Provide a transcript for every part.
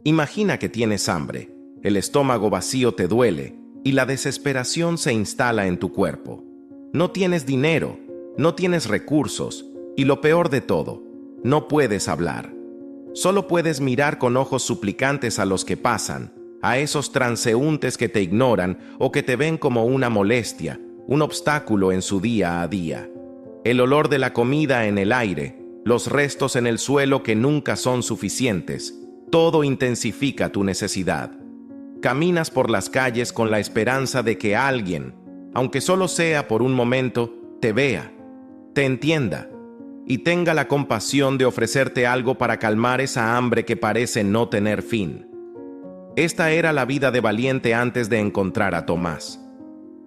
Imagina que tienes hambre, el estómago vacío te duele y la desesperación se instala en tu cuerpo. No tienes dinero, no tienes recursos y lo peor de todo, no puedes hablar. Solo puedes mirar con ojos suplicantes a los que pasan, a esos transeúntes que te ignoran o que te ven como una molestia, un obstáculo en su día a día. El olor de la comida en el aire, los restos en el suelo que nunca son suficientes, todo intensifica tu necesidad. Caminas por las calles con la esperanza de que alguien, aunque solo sea por un momento, te vea, te entienda y tenga la compasión de ofrecerte algo para calmar esa hambre que parece no tener fin. Esta era la vida de Valiente antes de encontrar a Tomás.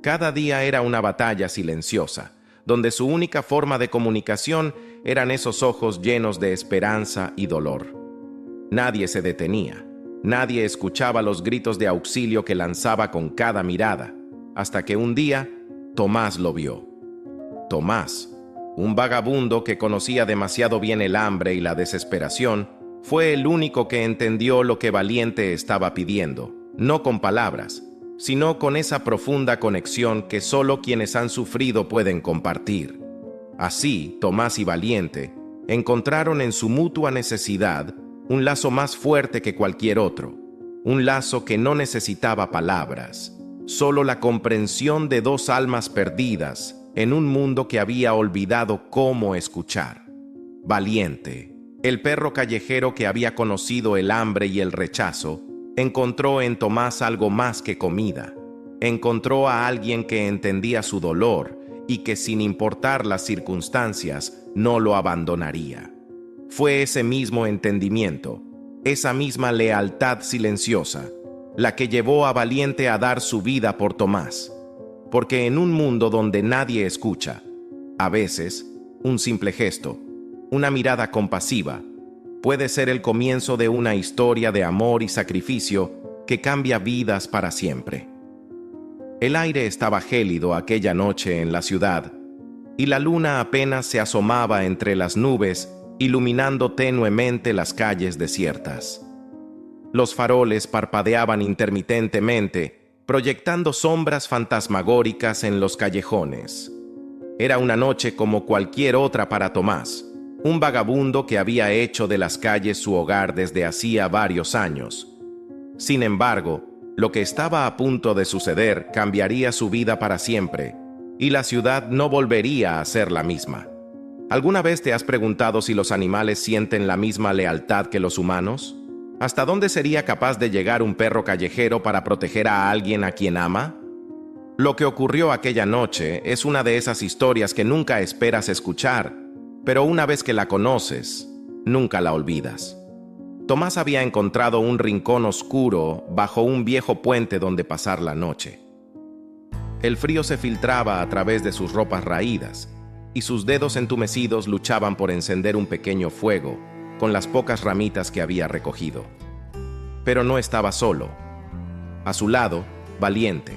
Cada día era una batalla silenciosa, donde su única forma de comunicación eran esos ojos llenos de esperanza y dolor. Nadie se detenía, nadie escuchaba los gritos de auxilio que lanzaba con cada mirada, hasta que un día Tomás lo vio. Tomás, un vagabundo que conocía demasiado bien el hambre y la desesperación, fue el único que entendió lo que Valiente estaba pidiendo, no con palabras, sino con esa profunda conexión que solo quienes han sufrido pueden compartir. Así, Tomás y Valiente encontraron en su mutua necesidad un lazo más fuerte que cualquier otro, un lazo que no necesitaba palabras, solo la comprensión de dos almas perdidas en un mundo que había olvidado cómo escuchar. Valiente, el perro callejero que había conocido el hambre y el rechazo, encontró en Tomás algo más que comida. Encontró a alguien que entendía su dolor y que sin importar las circunstancias no lo abandonaría. Fue ese mismo entendimiento, esa misma lealtad silenciosa, la que llevó a Valiente a dar su vida por Tomás. Porque en un mundo donde nadie escucha, a veces, un simple gesto, una mirada compasiva, puede ser el comienzo de una historia de amor y sacrificio que cambia vidas para siempre. El aire estaba gélido aquella noche en la ciudad, y la luna apenas se asomaba entre las nubes, iluminando tenuemente las calles desiertas. Los faroles parpadeaban intermitentemente, proyectando sombras fantasmagóricas en los callejones. Era una noche como cualquier otra para Tomás, un vagabundo que había hecho de las calles su hogar desde hacía varios años. Sin embargo, lo que estaba a punto de suceder cambiaría su vida para siempre, y la ciudad no volvería a ser la misma. ¿Alguna vez te has preguntado si los animales sienten la misma lealtad que los humanos? ¿Hasta dónde sería capaz de llegar un perro callejero para proteger a alguien a quien ama? Lo que ocurrió aquella noche es una de esas historias que nunca esperas escuchar, pero una vez que la conoces, nunca la olvidas. Tomás había encontrado un rincón oscuro bajo un viejo puente donde pasar la noche. El frío se filtraba a través de sus ropas raídas, y sus dedos entumecidos luchaban por encender un pequeño fuego con las pocas ramitas que había recogido. Pero no estaba solo. A su lado, Valiente,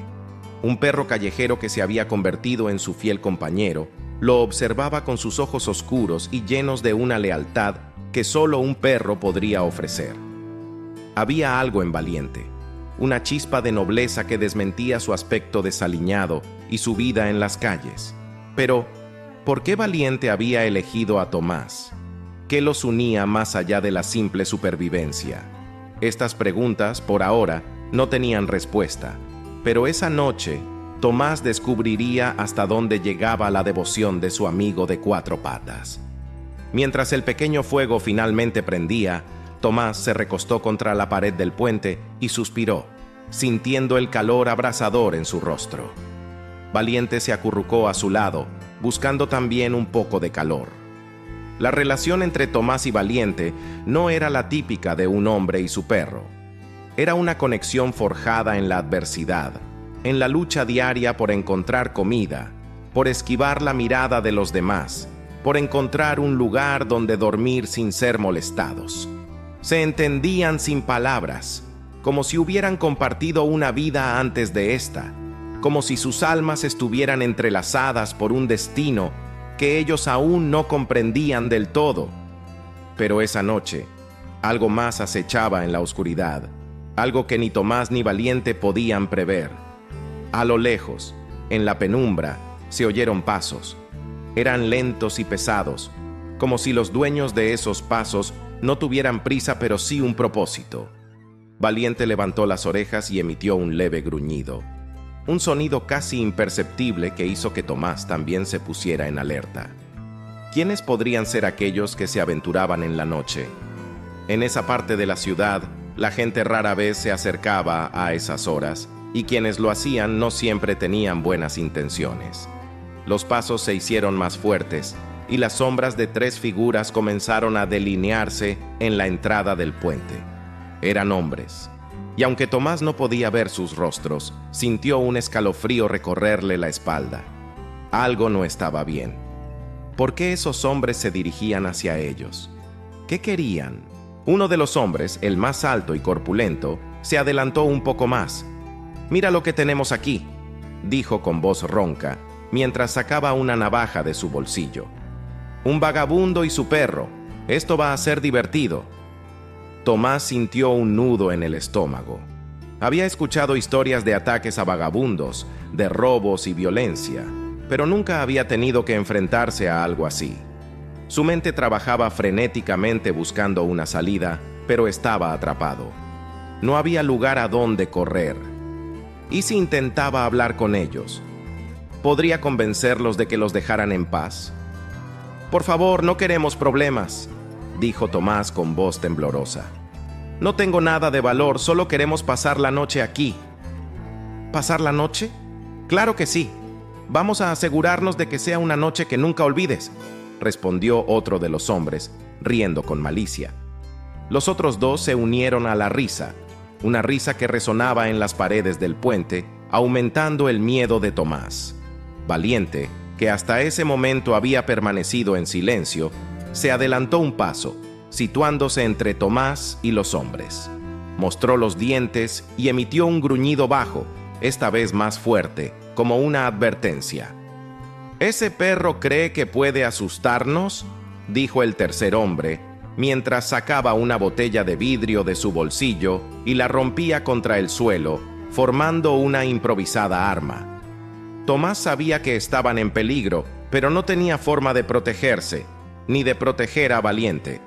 un perro callejero que se había convertido en su fiel compañero, lo observaba con sus ojos oscuros y llenos de una lealtad que solo un perro podría ofrecer. Había algo en Valiente, una chispa de nobleza que desmentía su aspecto desaliñado y su vida en las calles. Pero, ¿por qué Valiente había elegido a Tomás? ¿Qué los unía más allá de la simple supervivencia? Estas preguntas, por ahora, no tenían respuesta, pero esa noche, Tomás descubriría hasta dónde llegaba la devoción de su amigo de cuatro patas. Mientras el pequeño fuego finalmente prendía, Tomás se recostó contra la pared del puente y suspiró, sintiendo el calor abrasador en su rostro. Valiente se acurrucó a su lado, buscando también un poco de calor. La relación entre Tomás y Valiente no era la típica de un hombre y su perro. Era una conexión forjada en la adversidad, en la lucha diaria por encontrar comida, por esquivar la mirada de los demás, por encontrar un lugar donde dormir sin ser molestados. Se entendían sin palabras, como si hubieran compartido una vida antes de esta, como si sus almas estuvieran entrelazadas por un destino que ellos aún no comprendían del todo. Pero esa noche, Algo más acechaba en la oscuridad, algo que ni Tomás ni Valiente podían prever. A lo lejos, en la penumbra, se oyeron pasos. Eran lentos y pesados, como si los dueños de esos pasos no tuvieran prisa pero sí un propósito. Valiente levantó las orejas y emitió un leve gruñido, un sonido casi imperceptible que hizo que Tomás también se pusiera en alerta. ¿Quiénes podrían ser aquellos que se aventuraban en la noche? En esa parte de la ciudad, la gente rara vez se acercaba a esas horas, y quienes lo hacían no siempre tenían buenas intenciones. Los pasos se hicieron más fuertes, y las sombras de 3 figuras comenzaron a delinearse en la entrada del puente. Eran hombres, y aunque Tomás no podía ver sus rostros, sintió un escalofrío recorrerle la espalda. Algo no estaba bien. ¿Por qué esos hombres se dirigían hacia ellos? ¿Qué querían? Uno de los hombres, el más alto y corpulento, se adelantó un poco más. «Mira lo que tenemos aquí», dijo con voz ronca, mientras sacaba una navaja de su bolsillo. «Un vagabundo y su perro. Esto va a ser divertido». Tomás sintió un nudo en el estómago. Había escuchado historias de ataques a vagabundos, de robos y violencia, pero nunca había tenido que enfrentarse a algo así. Su mente trabajaba frenéticamente buscando una salida, pero estaba atrapado. No había lugar a donde correr. ¿Y si intentaba hablar con ellos? ¿Podría convencerlos de que los dejaran en paz? «Por favor, no queremos problemas», dijo Tomás con voz temblorosa. «No tengo nada de valor, solo queremos pasar la noche aquí». «¿Pasar la noche? Claro que sí. Vamos a asegurarnos de que sea una noche que nunca olvides», respondió otro de los hombres, riendo con malicia. Los otros 2 se unieron a la risa, una risa que resonaba en las paredes del puente, aumentando el miedo de Tomás. Valiente, que hasta ese momento había permanecido en silencio, se adelantó un paso, situándose entre Tomás y los hombres. Mostró los dientes y emitió un gruñido bajo, esta vez más fuerte, como una advertencia. «¿Ese perro cree que puede asustarnos?», dijo el tercer hombre, mientras sacaba una botella de vidrio de su bolsillo y la rompía contra el suelo, formando una improvisada arma. Tomás sabía que estaban en peligro, pero no tenía forma de protegerse, ni de proteger a Valiente.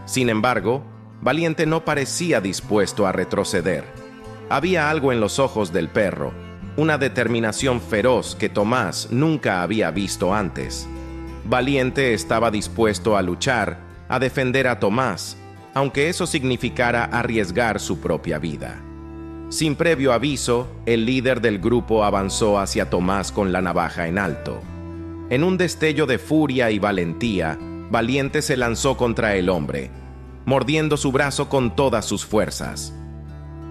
Sin embargo, Valiente no parecía dispuesto a retroceder. Había algo en los ojos del perro, una determinación feroz que Tomás nunca había visto antes. Valiente estaba dispuesto a luchar, a defender a Tomás, aunque eso significara arriesgar su propia vida. Sin previo aviso, el líder del grupo avanzó hacia Tomás con la navaja en alto. En un destello de furia y valentía, Valiente se lanzó contra el hombre, mordiendo su brazo con todas sus fuerzas.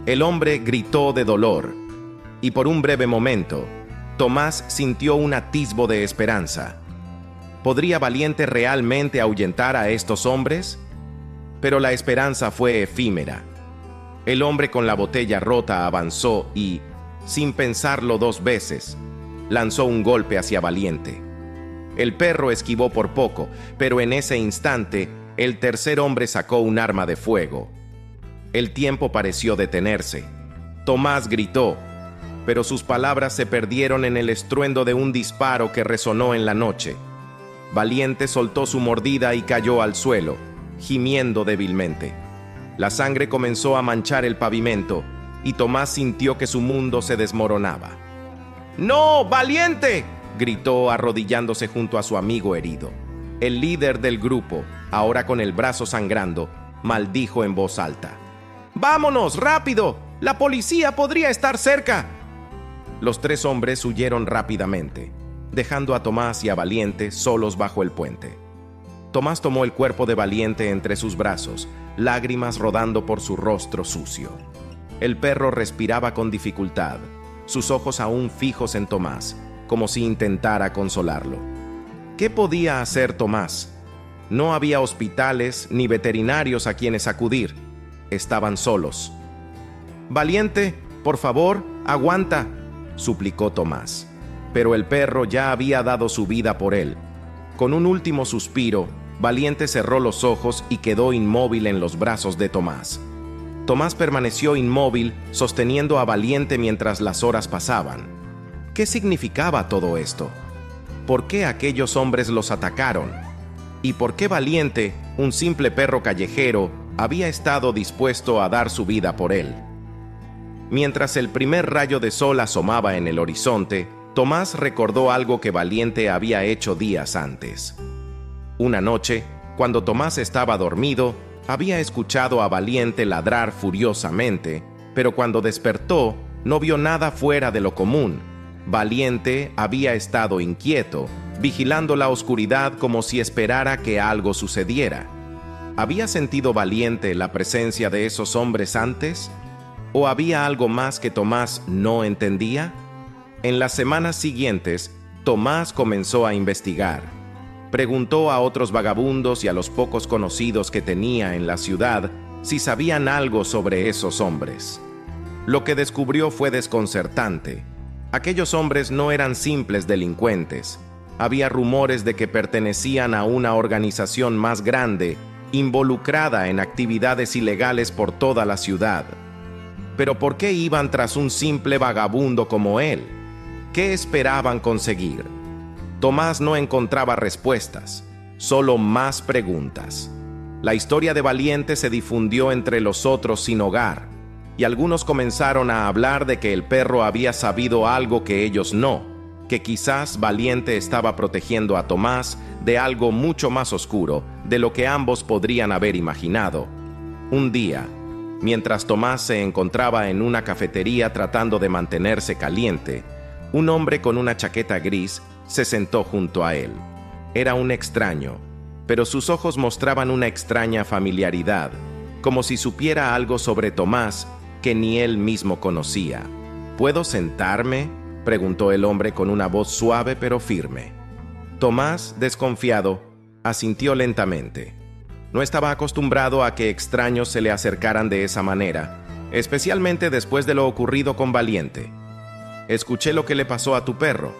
El hombre gritó de dolor, y por un breve momento, Tomás sintió un atisbo de esperanza. ¿Podría Valiente realmente ahuyentar a estos hombres? Pero la esperanza fue efímera. El hombre con la botella rota avanzó y, sin pensarlo 2 veces, lanzó un golpe hacia Valiente. El perro esquivó por poco, pero en ese instante, el tercer hombre sacó un arma de fuego. El tiempo pareció detenerse. Tomás gritó, pero sus palabras se perdieron en el estruendo de un disparo que resonó en la noche. Valiente soltó su mordida y cayó al suelo, gimiendo débilmente. La sangre comenzó a manchar el pavimento, y Tomás sintió que su mundo se desmoronaba. «¡No, Valiente!», gritó arrodillándose junto a su amigo herido. El líder del grupo, ahora con el brazo sangrando, maldijo en voz alta. «¡Vámonos, rápido! ¡La policía podría estar cerca!». Los 3 hombres huyeron rápidamente, dejando a Tomás y a Valiente solos bajo el puente. Tomás tomó el cuerpo de Valiente entre sus brazos, lágrimas rodando por su rostro sucio. El perro respiraba con dificultad, sus ojos aún fijos en Tomás, como si intentara consolarlo. ¿Qué podía hacer Tomás? No había hospitales ni veterinarios a quienes acudir. Estaban solos. «Valiente, por favor, aguanta», suplicó Tomás. Pero el perro ya había dado su vida por él. Con un último suspiro, Valiente cerró los ojos y quedó inmóvil en los brazos de Tomás. Tomás permaneció inmóvil, sosteniendo a Valiente mientras las horas pasaban. ¿Qué significaba todo esto? ¿Por qué aquellos hombres los atacaron? ¿Y por qué Valiente, un simple perro callejero, había estado dispuesto a dar su vida por él? Mientras el primer rayo de sol asomaba en el horizonte, Tomás recordó algo que Valiente había hecho días antes. Una noche, cuando Tomás estaba dormido, había escuchado a Valiente ladrar furiosamente, pero cuando despertó, no vio nada fuera de lo común. Valiente había estado inquieto, vigilando la oscuridad como si esperara que algo sucediera. ¿Había sentido Valiente la presencia de esos hombres antes? ¿O había algo más que Tomás no entendía? En las semanas siguientes, Tomás comenzó a investigar. Preguntó a otros vagabundos y a los pocos conocidos que tenía en la ciudad si sabían algo sobre esos hombres. Lo que descubrió fue desconcertante. Aquellos hombres no eran simples delincuentes. Había rumores de que pertenecían a una organización más grande, involucrada en actividades ilegales por toda la ciudad. Pero ¿por qué iban tras un simple vagabundo como él? ¿Qué esperaban conseguir? Tomás no encontraba respuestas, solo más preguntas. La historia de Valiente se difundió entre los otros sin hogar, y algunos comenzaron a hablar de que el perro había sabido algo que ellos no, que quizás Valiente estaba protegiendo a Tomás de algo mucho más oscuro de lo que ambos podrían haber imaginado. Un día, mientras Tomás se encontraba en una cafetería tratando de mantenerse caliente, un hombre con una chaqueta gris se sentó junto a él. Era un extraño, pero sus ojos mostraban una extraña familiaridad, como si supiera algo sobre Tomás que ni él mismo conocía. ¿Puedo sentarme?, preguntó el hombre con una voz suave pero firme. Tomás, desconfiado, asintió lentamente. No estaba acostumbrado a que extraños se le acercaran de esa manera, especialmente después de lo ocurrido con Valiente. «Escuché lo que le pasó a tu perro»,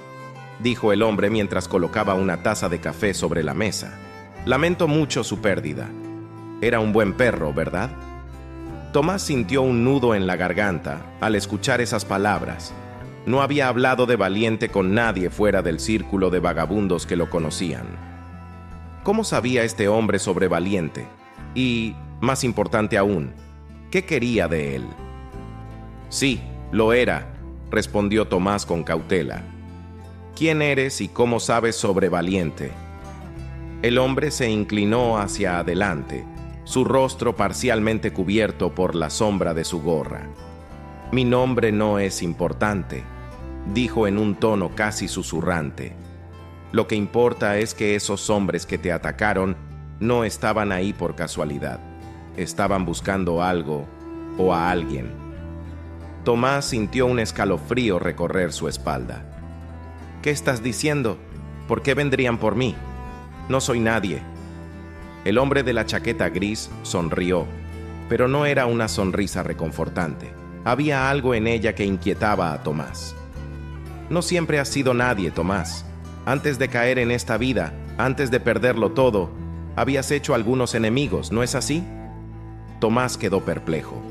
dijo el hombre mientras colocaba una taza de café sobre la mesa. «Lamento mucho su pérdida. Era un buen perro, ¿verdad?» Tomás sintió un nudo en la garganta al escuchar esas palabras. No había hablado de Valiente con nadie fuera del círculo de vagabundos que lo conocían. ¿Cómo sabía este hombre sobre Valiente? Y, más importante aún, ¿qué quería de él? «Sí, lo era», respondió Tomás con cautela. «¿Quién eres y cómo sabes sobre Valiente?» El hombre se inclinó hacia adelante, su rostro parcialmente cubierto por la sombra de su gorra. «Mi nombre no es importante», dijo en un tono casi susurrante. «Lo que importa es que esos hombres que te atacaron no estaban ahí por casualidad. Estaban buscando algo o a alguien». Tomás sintió un escalofrío recorrer su espalda. «¿Qué estás diciendo? ¿Por qué vendrían por mí? No soy nadie». El hombre de la chaqueta gris sonrió, pero no era una sonrisa reconfortante. Había algo en ella que inquietaba a Tomás. «No siempre has sido nadie, Tomás. Antes de caer en esta vida, antes de perderlo todo, habías hecho algunos enemigos, ¿no es así?» Tomás quedó perplejo.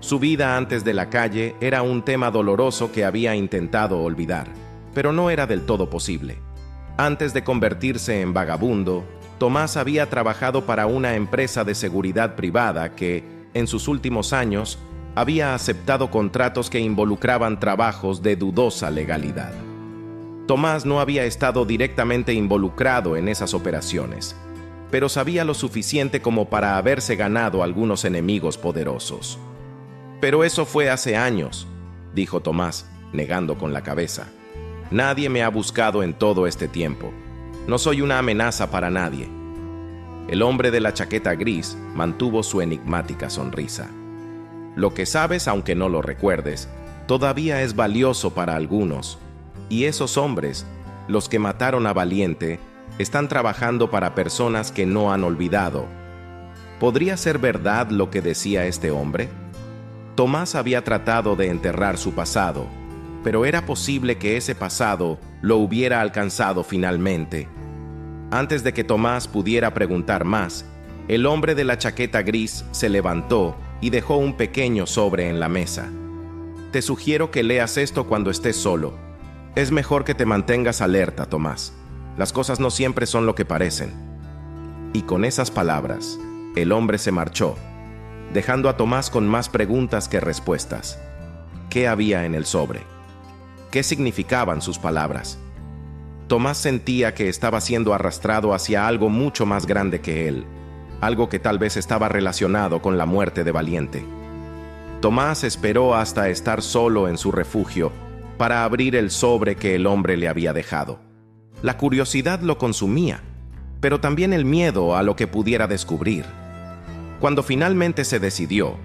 Su vida antes de la calle era un tema doloroso que había intentado olvidar, pero no era del todo posible. Antes de convertirse en vagabundo, Tomás había trabajado para una empresa de seguridad privada que, en sus últimos años, había aceptado contratos que involucraban trabajos de dudosa legalidad. Tomás no había estado directamente involucrado en esas operaciones, pero sabía lo suficiente como para haberse ganado algunos enemigos poderosos. «Pero eso fue hace años», dijo Tomás, negando con la cabeza. «Nadie me ha buscado en todo este tiempo. No soy una amenaza para nadie». El hombre de la chaqueta gris mantuvo su enigmática sonrisa. «Lo que sabes, aunque no lo recuerdes, todavía es valioso para algunos. Y esos hombres, los que mataron a Valiente, están trabajando para personas que no han olvidado. ¿Podría ser verdad lo que decía este hombre?» Tomás había tratado de enterrar su pasado, pero era posible que ese pasado lo hubiera alcanzado finalmente. Antes de que Tomás pudiera preguntar más, el hombre de la chaqueta gris se levantó y dejó un pequeño sobre en la mesa. Te sugiero que leas esto cuando estés solo. Es mejor que te mantengas alerta, Tomás. Las cosas no siempre son lo que parecen. Y con esas palabras, el hombre se marchó, dejando a Tomás con más preguntas que respuestas. ¿Qué había en el sobre? ¿Qué significaban sus palabras? Tomás sentía que estaba siendo arrastrado hacia algo mucho más grande que él, algo que tal vez estaba relacionado con la muerte de Valiente. Tomás esperó hasta estar solo en su refugio para abrir el sobre que el hombre le había dejado. La curiosidad lo consumía, pero también el miedo a lo que pudiera descubrir. Cuando finalmente se decidió,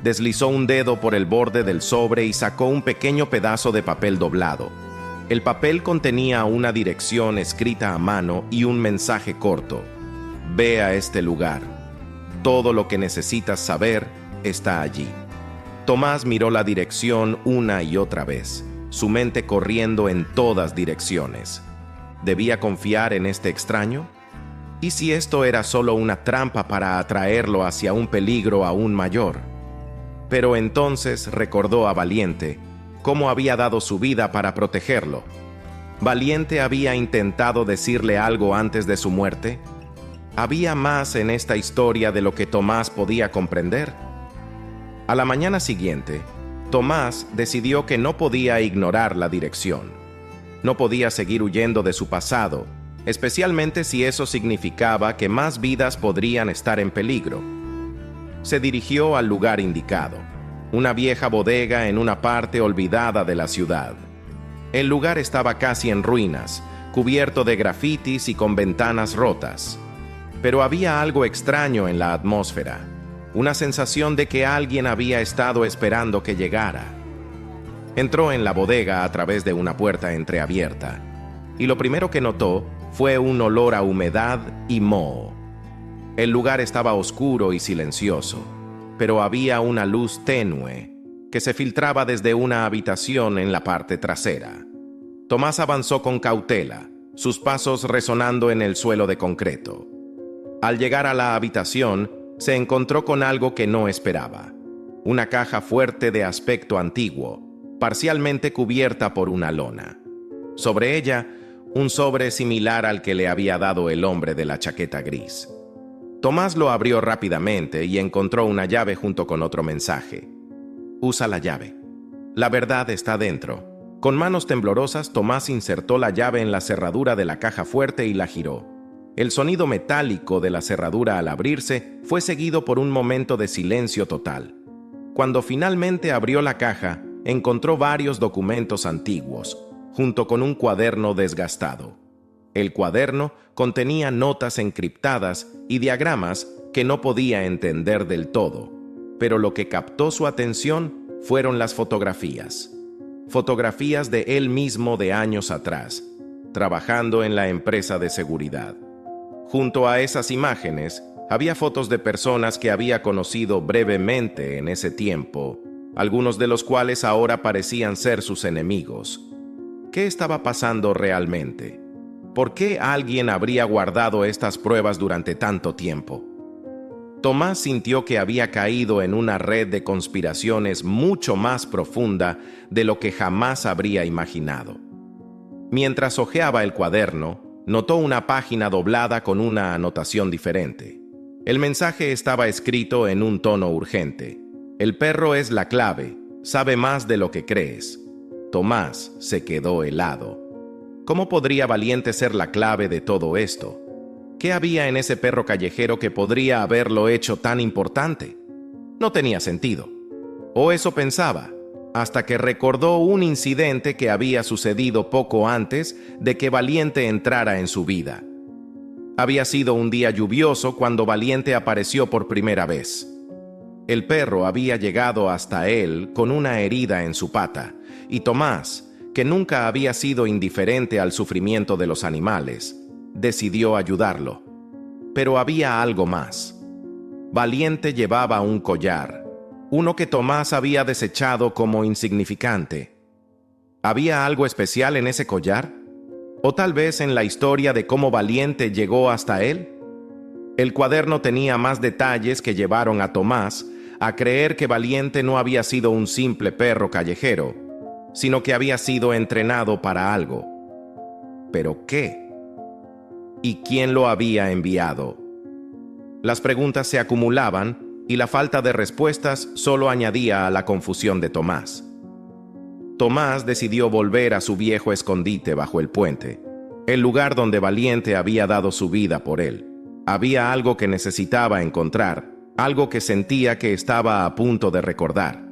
deslizó un dedo por el borde del sobre y sacó un pequeño pedazo de papel doblado. El papel contenía una dirección escrita a mano y un mensaje corto. Ve a este lugar. Todo lo que necesitas saber está allí. Tomás miró la dirección una y otra vez, su mente corriendo en todas direcciones. ¿Debía confiar en este extraño? ¿Y si esto era solo una trampa para atraerlo hacia un peligro aún mayor? Pero entonces recordó a Valiente, cómo había dado su vida para protegerlo. ¿Valiente había intentado decirle algo antes de su muerte? ¿Había más en esta historia de lo que Tomás podía comprender? A la mañana siguiente, Tomás decidió que no podía ignorar la dirección. No podía seguir huyendo de su pasado, especialmente si eso significaba que más vidas podrían estar en peligro. Se dirigió al lugar indicado, una vieja bodega en una parte olvidada de la ciudad. El lugar estaba casi en ruinas, cubierto de grafitis y con ventanas rotas. Pero había algo extraño en la atmósfera, una sensación de que alguien había estado esperando que llegara. Entró en la bodega a través de una puerta entreabierta, y lo primero que notó fue un olor a humedad y moho. El lugar estaba oscuro y silencioso, pero había una luz tenue que se filtraba desde una habitación en la parte trasera. Tomás avanzó con cautela, sus pasos resonando en el suelo de concreto. Al llegar a la habitación, se encontró con algo que no esperaba. Una caja fuerte de aspecto antiguo, parcialmente cubierta por una lona. Sobre ella, un sobre similar al que le había dado el hombre de la chaqueta gris. Tomás lo abrió rápidamente y encontró una llave junto con otro mensaje. Usa la llave. La verdad está dentro. Con manos temblorosas, Tomás insertó la llave en la cerradura de la caja fuerte y la giró. El sonido metálico de la cerradura al abrirse fue seguido por un momento de silencio total. Cuando finalmente abrió la caja, encontró varios documentos antiguos, junto con un cuaderno desgastado. El cuaderno contenía notas encriptadas y diagramas que no podía entender del todo, pero lo que captó su atención fueron las fotografías. Fotografías de él mismo de años atrás, trabajando en la empresa de seguridad. Junto a esas imágenes, había fotos de personas que había conocido brevemente en ese tiempo, algunos de los cuales ahora parecían ser sus enemigos. ¿Qué estaba pasando realmente? ¿Por qué alguien habría guardado estas pruebas durante tanto tiempo? Tomás sintió que había caído en una red de conspiraciones mucho más profunda de lo que jamás habría imaginado. Mientras hojeaba el cuaderno, notó una página doblada con una anotación diferente. El mensaje estaba escrito en un tono urgente. El perro es la clave, sabe más de lo que crees. Tomás se quedó helado. ¿Cómo podría Valiente ser la clave de todo esto? ¿Qué había en ese perro callejero que podría haberlo hecho tan importante? No tenía sentido. O eso pensaba, hasta que recordó un incidente que había sucedido poco antes de que Valiente entrara en su vida. Había sido un día lluvioso cuando Valiente apareció por primera vez. El perro había llegado hasta él con una herida en su pata, y Tomás, que nunca había sido indiferente al sufrimiento de los animales, decidió ayudarlo. Pero había algo más. Valiente llevaba un collar, uno que Tomás había desechado como insignificante. ¿Había algo especial en ese collar? O tal vez en la historia de cómo Valiente llegó hasta él. El cuaderno tenía más detalles que llevaron a Tomás a creer que Valiente no había sido un simple perro callejero, sino que había sido entrenado para algo. ¿Pero qué? ¿Y quién lo había enviado? Las preguntas se acumulaban y la falta de respuestas solo añadía a la confusión de Tomás. Tomás decidió volver a su viejo escondite bajo el puente, el lugar donde Valiente había dado su vida por él. Había algo que necesitaba encontrar, algo que sentía que estaba a punto de recordar.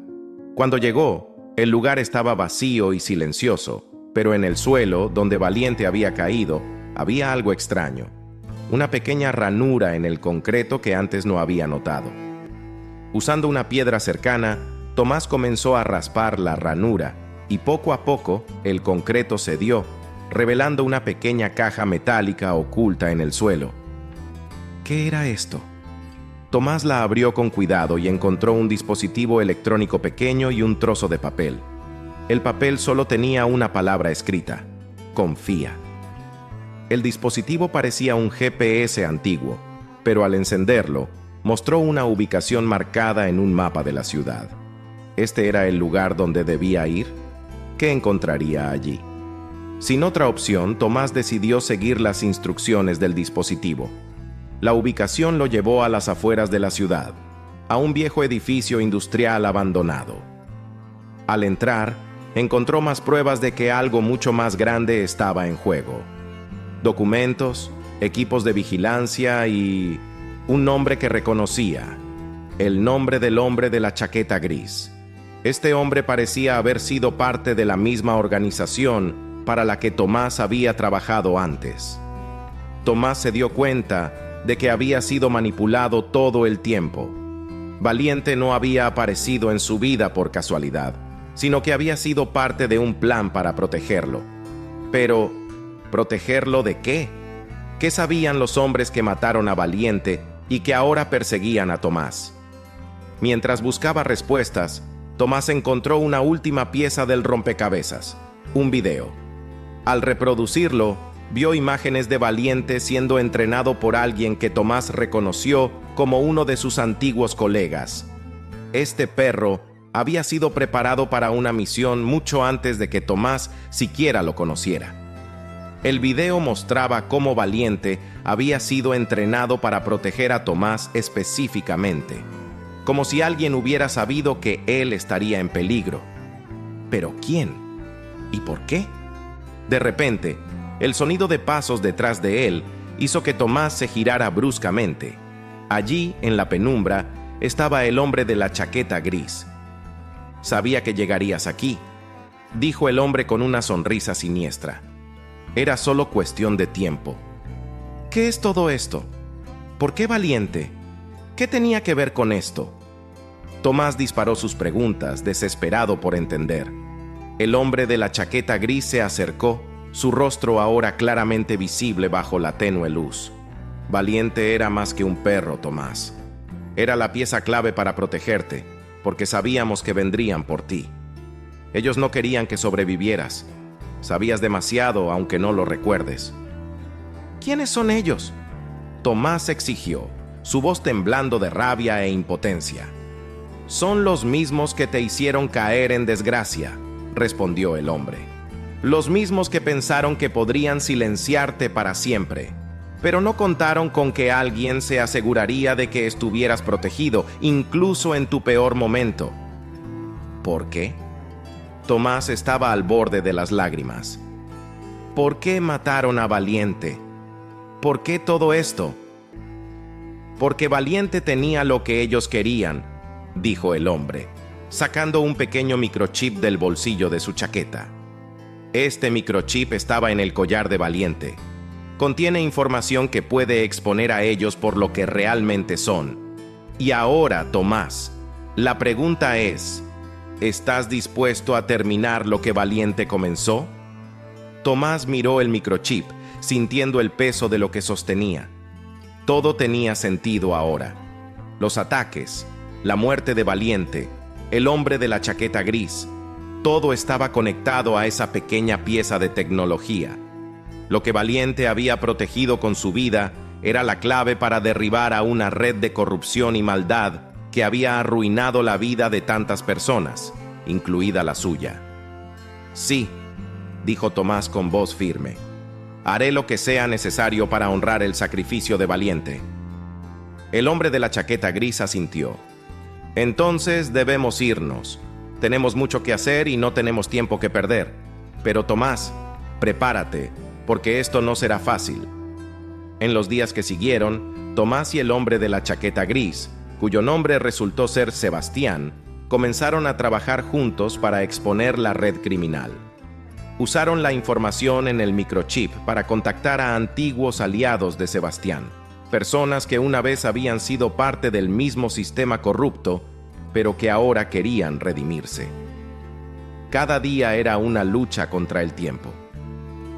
Cuando llegó, el lugar estaba vacío y silencioso, pero en el suelo, donde Valiente había caído, había algo extraño. Una pequeña ranura en el concreto que antes no había notado. Usando una piedra cercana, Tomás comenzó a raspar la ranura y poco a poco el concreto cedió, revelando una pequeña caja metálica oculta en el suelo. ¿Qué era esto? Tomás la abrió con cuidado y encontró un dispositivo electrónico pequeño y un trozo de papel. El papel solo tenía una palabra escrita: confía. El dispositivo parecía un GPS antiguo, pero al encenderlo, mostró una ubicación marcada en un mapa de la ciudad. ¿Este era el lugar donde debía ir? ¿Qué encontraría allí? Sin otra opción, Tomás decidió seguir las instrucciones del dispositivo. La ubicación lo llevó a las afueras de la ciudad, a un viejo edificio industrial abandonado. Al entrar, encontró más pruebas de que algo mucho más grande estaba en juego. Documentos, equipos de vigilancia y un nombre que reconocía: el nombre del hombre de la chaqueta gris. Este hombre parecía haber sido parte de la misma organización para la que Tomás había trabajado antes. Tomás se dio cuenta de que había sido manipulado todo el tiempo. Valiente no había aparecido en su vida por casualidad, sino que había sido parte de un plan para protegerlo. Pero, ¿protegerlo de qué? ¿Qué sabían los hombres que mataron a Valiente y que ahora perseguían a Tomás? Mientras buscaba respuestas, Tomás encontró una última pieza del rompecabezas: un video. Al reproducirlo, vio imágenes de Valiente siendo entrenado por alguien que Tomás reconoció como uno de sus antiguos colegas. Este perro había sido preparado para una misión mucho antes de que Tomás siquiera lo conociera. El video mostraba cómo Valiente había sido entrenado para proteger a Tomás específicamente, como si alguien hubiera sabido que él estaría en peligro. ¿Pero quién? ¿Y por qué? De repente, el sonido de pasos detrás de él hizo que Tomás se girara bruscamente. Allí, en la penumbra, estaba el hombre de la chaqueta gris. «Sabía que llegarías aquí», dijo el hombre con una sonrisa siniestra. Era solo cuestión de tiempo. ¿Qué es todo esto? ¿Por qué Valiente? ¿Qué tenía que ver con esto? Tomás disparó sus preguntas, desesperado por entender. El hombre de la chaqueta gris se acercó, su rostro ahora claramente visible bajo la tenue luz. Valiente era más que un perro, Tomás. Era la pieza clave para protegerte, porque sabíamos que vendrían por ti. Ellos no querían que sobrevivieras. Sabías demasiado, aunque no lo recuerdes. ¿Quiénes son ellos?, Tomás exigió, su voz temblando de rabia e impotencia. «Son los mismos que te hicieron caer en desgracia», respondió el hombre. «Los mismos que pensaron que podrían silenciarte para siempre, pero no contaron con que alguien se aseguraría de que estuvieras protegido, incluso en tu peor momento». ¿Por qué? Tomás estaba al borde de las lágrimas. ¿Por qué mataron a Valiente? ¿Por qué todo esto? Porque Valiente tenía lo que ellos querían, dijo el hombre, sacando un pequeño microchip del bolsillo de su chaqueta. Este microchip estaba en el collar de Valiente. Contiene información que puede exponer a ellos por lo que realmente son. Y ahora, Tomás, la pregunta es: ¿estás dispuesto a terminar lo que Valiente comenzó? Tomás miró el microchip, sintiendo el peso de lo que sostenía. Todo tenía sentido ahora. Los ataques, la muerte de Valiente, el hombre de la chaqueta gris, todo estaba conectado a esa pequeña pieza de tecnología. Lo que Valiente había protegido con su vida era la clave para derribar a una red de corrupción y maldad que había arruinado la vida de tantas personas, incluida la suya. «Sí», dijo Tomás con voz firme, «haré lo que sea necesario para honrar el sacrificio de Valiente». El hombre de la chaqueta gris asintió. «Entonces debemos irnos. Tenemos mucho que hacer y no tenemos tiempo que perder. Pero Tomás, prepárate, porque esto no será fácil». En los días que siguieron, Tomás y el hombre de la chaqueta gris, cuyo nombre resultó ser Sebastián, comenzaron a trabajar juntos para exponer la red criminal. Usaron la información en el microchip para contactar a antiguos aliados de Sebastián, personas que una vez habían sido parte del mismo sistema corrupto, pero que ahora querían redimirse. Cada día era una lucha contra el tiempo.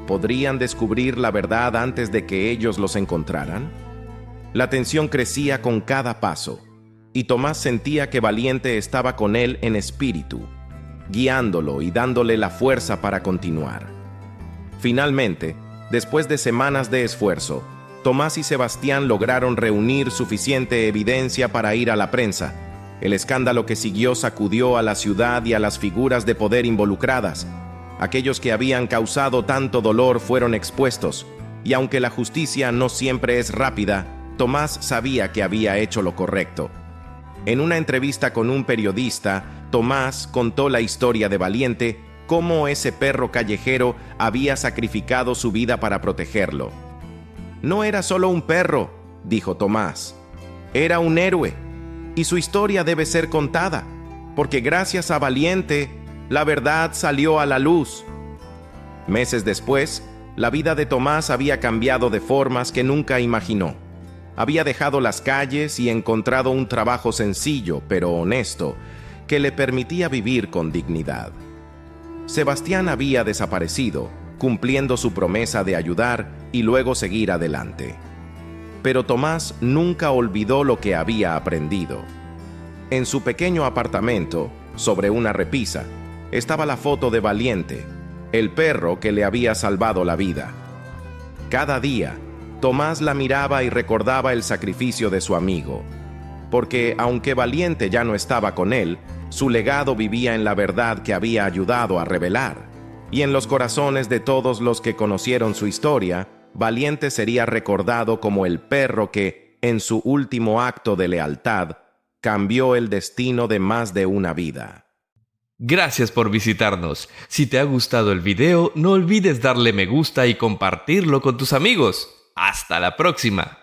¿Podrían descubrir la verdad antes de que ellos los encontraran? La tensión crecía con cada paso, y Tomás sentía que Valiente estaba con él en espíritu, guiándolo y dándole la fuerza para continuar. Finalmente, después de semanas de esfuerzo, Tomás y Sebastián lograron reunir suficiente evidencia para ir a la prensa. El escándalo que siguió sacudió a la ciudad y a las figuras de poder involucradas. Aquellos que habían causado tanto dolor fueron expuestos, y aunque la justicia no siempre es rápida, Tomás sabía que había hecho lo correcto. En una entrevista con un periodista, Tomás contó la historia de Valiente, cómo ese perro callejero había sacrificado su vida para protegerlo. «No era solo un perro», dijo Tomás, «era un héroe, y su historia debe ser contada, porque gracias a Valiente, la verdad salió a la luz». Meses después, la vida de Tomás había cambiado de formas que nunca imaginó. Había dejado las calles y encontrado un trabajo sencillo, pero honesto, que le permitía vivir con dignidad. Sebastián había desaparecido, cumpliendo su promesa de ayudar y luego seguir adelante. Pero Tomás nunca olvidó lo que había aprendido. En su pequeño apartamento, sobre una repisa, estaba la foto de Valiente, el perro que le había salvado la vida. Cada día, Tomás la miraba y recordaba el sacrificio de su amigo, porque aunque Valiente ya no estaba con él, su legado vivía en la verdad que había ayudado a revelar, y en los corazones de todos los que conocieron su historia, Valiente sería recordado como el perro que, en su último acto de lealtad, cambió el destino de más de una vida. Gracias por visitarnos. Si te ha gustado el video, no olvides darle me gusta y compartirlo con tus amigos. ¡Hasta la próxima!